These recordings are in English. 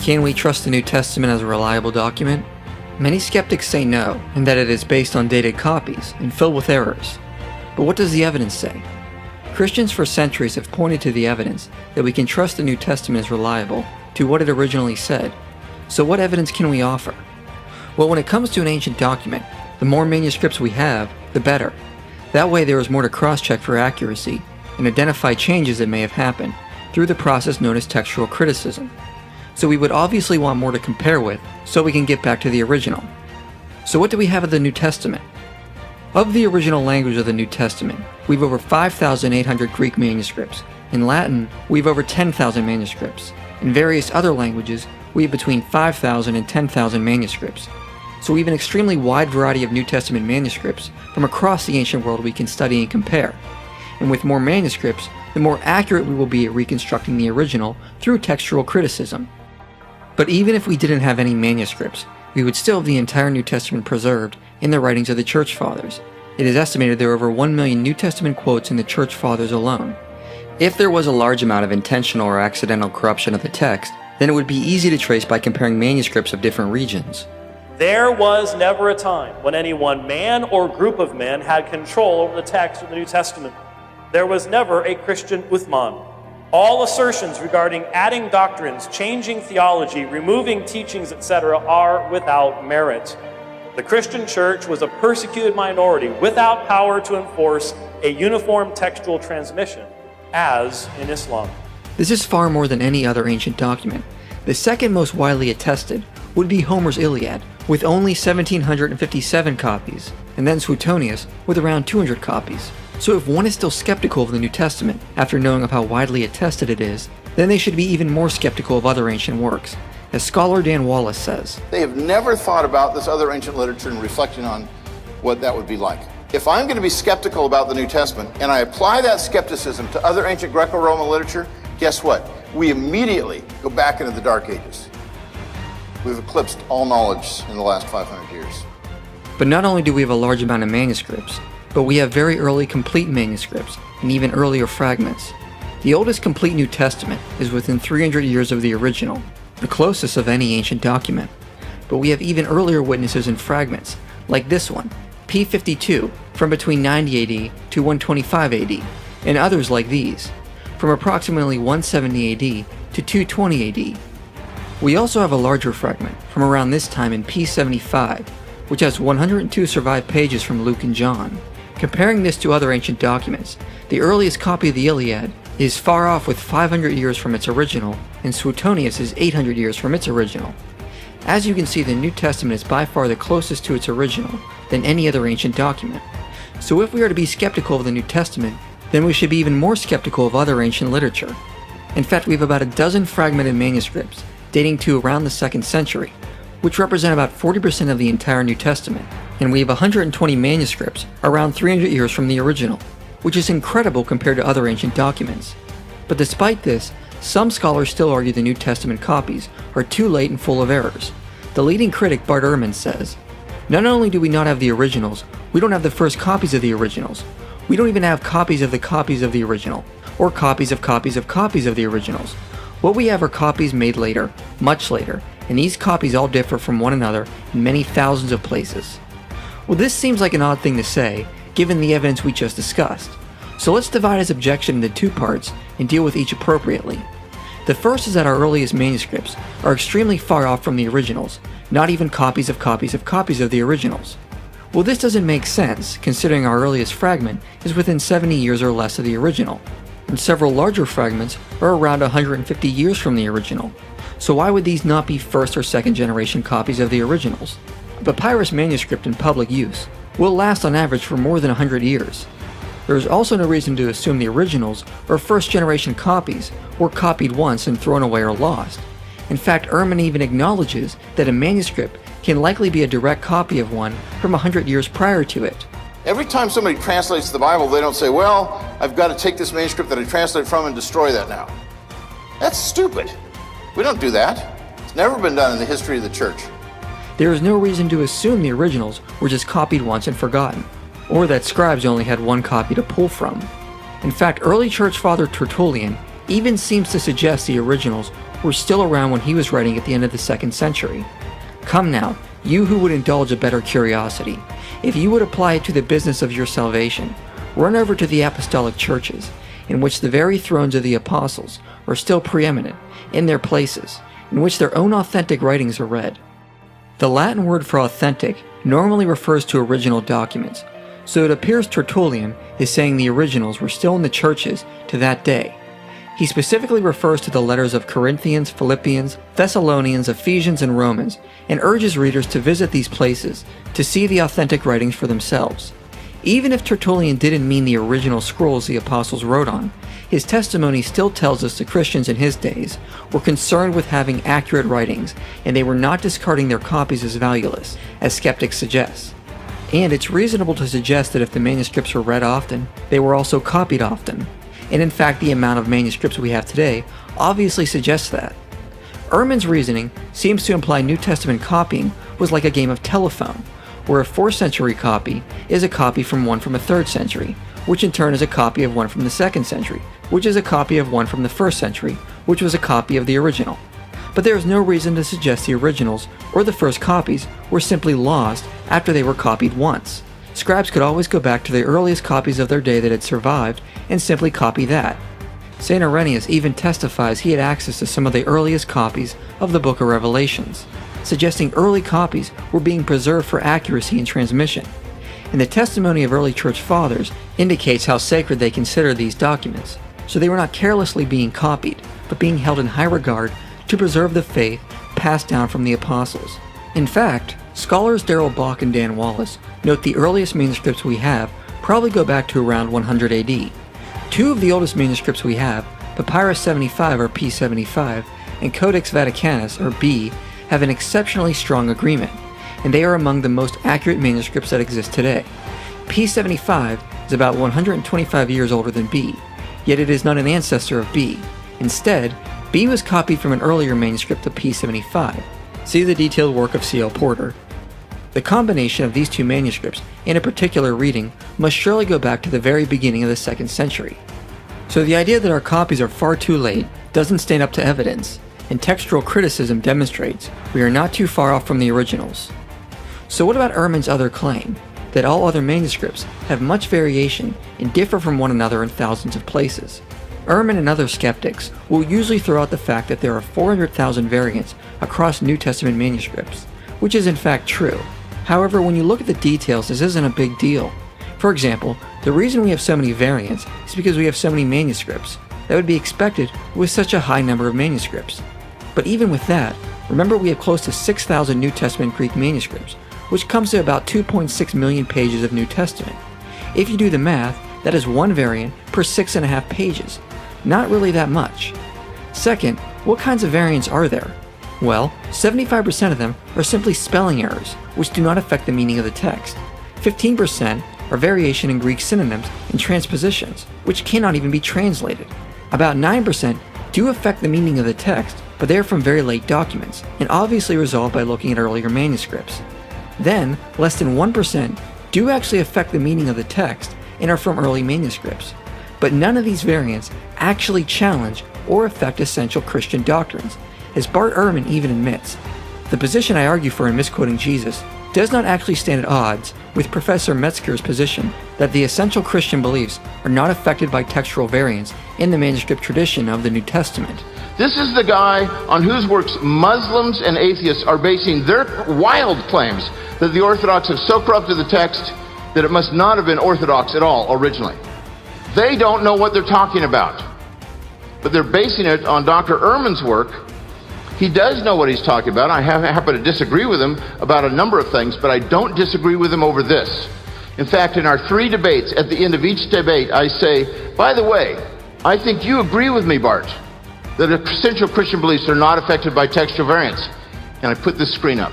Can we trust the New Testament as a reliable document? Many skeptics say no, and that it is based on dated copies and filled with errors. But what does the evidence say? Christians for centuries have pointed to the evidence that we can trust the New Testament is reliable to what it originally said. So what evidence can we offer? Well, when it comes to an ancient document, the more manuscripts we have, the better. That way there is more to cross-check for accuracy and identify changes that may have happened through the process known as textual criticism. So we would obviously want more to compare with so we can get back to the original. So what do we have of the New Testament? Of the original language of the New Testament, we've over 5,800 Greek manuscripts. In Latin, we've over 10,000 manuscripts. In various other languages, we have between 5,000 and 10,000 manuscripts. So we have an extremely wide variety of New Testament manuscripts from across the ancient world we can study and compare. And with more manuscripts, the more accurate we will be at reconstructing the original through textual criticism. But even if we didn't have any manuscripts, we would still have the entire New Testament preserved in the writings of the Church Fathers. It is estimated there are over 1 million New Testament quotes in the Church Fathers alone. If there was a large amount of intentional or accidental corruption of the text, then it would be easy to trace by comparing manuscripts of different regions. There was never a time when any one man or group of men had control over the text of the New Testament. There was never a Christian Uthman. All assertions regarding adding doctrines, changing theology, removing teachings, etc. are without merit. The Christian church was a persecuted minority without power to enforce a uniform textual transmission, as in Islam. This is far more than any other ancient document. The second most widely attested would be Homer's Iliad, with only 1,757 copies, and then Suetonius with around 200 copies. So if one is still skeptical of the New Testament after knowing of how widely attested it is, then they should be even more skeptical of other ancient works. As scholar Dan Wallace says, they have never thought about this other ancient literature and reflecting on what that would be like. If I'm going to be skeptical about the New Testament and I apply that skepticism to other ancient Greco-Roman literature, guess what? We immediately go back into the Dark Ages. We've eclipsed all knowledge in the last 500 years. But not only do we have a large amount of manuscripts, but we have very early complete manuscripts and even earlier fragments. The oldest complete New Testament is within 300 years of the original, the closest of any ancient document. But we have even earlier witnesses and fragments, like this one, P52, from between 90 AD to 125 AD, and others like these, from approximately 170 AD to 220 AD. We also have a larger fragment from around this time in P75, which has 102 survived pages from Luke and John. Comparing this to other ancient documents, the earliest copy of the Iliad is far off with 500 years from its original, and Suetonius is 800 years from its original. As you can see, the New Testament is by far the closest to its original than any other ancient document. So if we are to be skeptical of the New Testament, then we should be even more skeptical of other ancient literature. In fact, we have about a dozen fragmented manuscripts dating to around the 2nd century, which represent about 40% of the entire New Testament, and we have 120 manuscripts around 300 years from the original, which is incredible compared to other ancient documents. But despite this, some scholars still argue the New Testament copies are too late and full of errors. The leading critic Bart Ehrman says, "Not only do we not have the originals, we don't have the first copies of the originals. We don't even have copies of the original, or copies of the originals. What we have are copies made later, much later, and these copies all differ from one another in many thousands of places." Well, this seems like an odd thing to say, given the evidence we just discussed. So let's divide his objection into two parts and deal with each appropriately. The first is that our earliest manuscripts are extremely far off from the originals, not even copies of the originals. Well, this doesn't make sense, considering our earliest fragment is within 70 years or less of the original, and several larger fragments are around 150 years from the original. So why would these not be first or second generation copies of the originals? A papyrus manuscript in public use will last on average for more than 100 years. There is also no reason to assume the originals are first generation copies, or copied once and thrown away or lost. In fact, Ehrman even acknowledges that a manuscript can likely be a direct copy of one from 100 years prior to it. Every time somebody translates the Bible, they don't say, well, I've got to take this manuscript that I translated from and destroy that now. That's stupid. We don't do that. It's never been done in the history of the church. There is no reason to assume the originals were just copied once and forgotten, or that scribes only had one copy to pull from. In fact, early church father Tertullian even seems to suggest the originals were still around when he was writing at the end of the 2nd century. Come now, you who would indulge a better curiosity, if you would apply it to the business of your salvation, run over to the apostolic churches, in which the very thrones of the apostles are still preeminent in their places, in which their own authentic writings are read. The Latin word for authentic normally refers to original documents, so it appears Tertullian is saying the originals were still in the churches to that day. He specifically refers to the letters of Corinthians, Philippians, Thessalonians, Ephesians, and Romans, and urges readers to visit these places to see the authentic writings for themselves. Even if Tertullian didn't mean the original scrolls the apostles wrote on, his testimony still tells us the Christians in his days were concerned with having accurate writings, and they were not discarding their copies as valueless, as skeptics suggest. And it's reasonable to suggest that if the manuscripts were read often, they were also copied often. And in fact, the amount of manuscripts we have today obviously suggests that. Ehrman's reasoning seems to imply New Testament copying was like a game of telephone, where a 4th century copy is a copy from one from a 3rd century, which in turn is a copy of one from the 2nd century, which is a copy of one from the 1st century, which was a copy of the original. But there is no reason to suggest the originals or the first copies were simply lost after they were copied once. Scribes could always go back to the earliest copies of their day that had survived and simply copy that. St. Irenaeus even testifies he had access to some of the earliest copies of the Book of Revelations, suggesting early copies were being preserved for accuracy and transmission. And the testimony of early church fathers indicates how sacred they considered these documents, so they were not carelessly being copied, but being held in high regard to preserve the faith passed down from the apostles. In fact, scholars Darrell Bach and Dan Wallace note the earliest manuscripts we have probably go back to around 100 AD. Two of the oldest manuscripts we have, Papyrus 75 or P75 and Codex Vaticanus or B, have an exceptionally strong agreement, and they are among the most accurate manuscripts that exist today. P75 is about 125 years older than B, yet it is not an ancestor of B. Instead, B was copied from an earlier manuscript of P75. See the detailed work of C.L. Porter. The combination of these two manuscripts in a particular reading must surely go back to the very beginning of the 2nd century. So the idea that our copies are far too late doesn't stand up to evidence, and textual criticism demonstrates we are not too far off from the originals. So what about Ehrman's other claim, that all other manuscripts have much variation and differ from one another in thousands of places? Ehrman and other skeptics will usually throw out the fact that there are 400,000 variants across New Testament manuscripts, which is in fact true. However, when you look at the details, this isn't a big deal. For example, the reason we have so many variants is because we have so many manuscripts. That would be expected with such a high number of manuscripts. But even with that, remember we have close to 6,000 New Testament Greek manuscripts, which comes to about 2.6 million pages of New Testament. If you do the math, that is one variant per 6.5 pages. Not really that much. Second, what kinds of variants are there? Well, 75% of them are simply spelling errors, which do not affect the meaning of the text. 15% are variation in Greek synonyms and transpositions, which cannot even be translated. About 9% do affect the meaning of the text, but they are from very late documents, and obviously resolved by looking at earlier manuscripts. Then, less than 1% do actually affect the meaning of the text and are from early manuscripts. But none of these variants actually challenge or affect essential Christian doctrines, as Bart Ehrman even admits. The position I argue for in misquoting Jesus does not actually stand at odds with Professor Metzger's position that the essential Christian beliefs are not affected by textual variants in the manuscript tradition of the New Testament. This is the guy on whose works Muslims and atheists are basing their wild claims that the Orthodox have so corrupted the text that it must not have been Orthodox at all originally. They don't know what they're talking about, but they're basing it on Dr. Ehrman's work. He does know what he's talking about. I happen to disagree with him about a number of things, but I don't disagree with him over this. In fact, in our 3 debates, at the end of each debate, I say, by the way, I think you agree with me, Bart, that essential Christian beliefs are not affected by textual variants. And I put this screen up.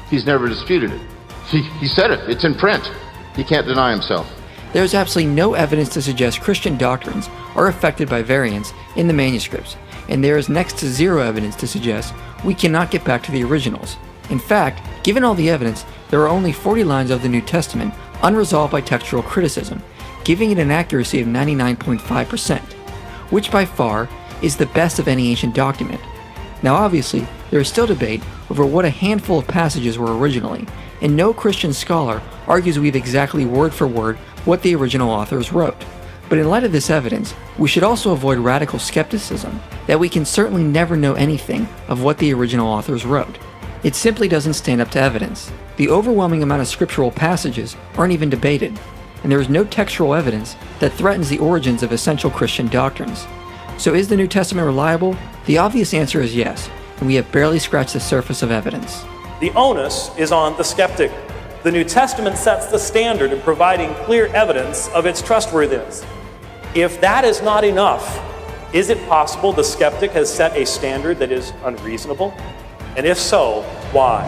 He's never disputed it. He said it. It's in print. He can't deny himself. There is absolutely no evidence to suggest Christian doctrines are affected by variants in the manuscripts, and there is next to zero evidence to suggest we cannot get back to the originals. In fact, given all the evidence, there are only 40 lines of the New Testament unresolved by textual criticism, giving it an accuracy of 99.5%, which by far is the best of any ancient document, Now obviously, there is still debate over what a handful of passages were originally, and no Christian scholar argues we have exactly word for word what the original authors wrote. But in light of this evidence, we should also avoid radical skepticism that we can certainly never know anything of what the original authors wrote. It simply doesn't stand up to evidence. The overwhelming amount of scriptural passages aren't even debated, and there is no textual evidence that threatens the origins of essential Christian doctrines. So is the New Testament reliable? The obvious answer is yes, and we have barely scratched the surface of evidence. The onus is on the skeptic. The New Testament sets the standard in providing clear evidence of its trustworthiness. If that is not enough, is it possible the skeptic has set a standard that is unreasonable? And if so, why?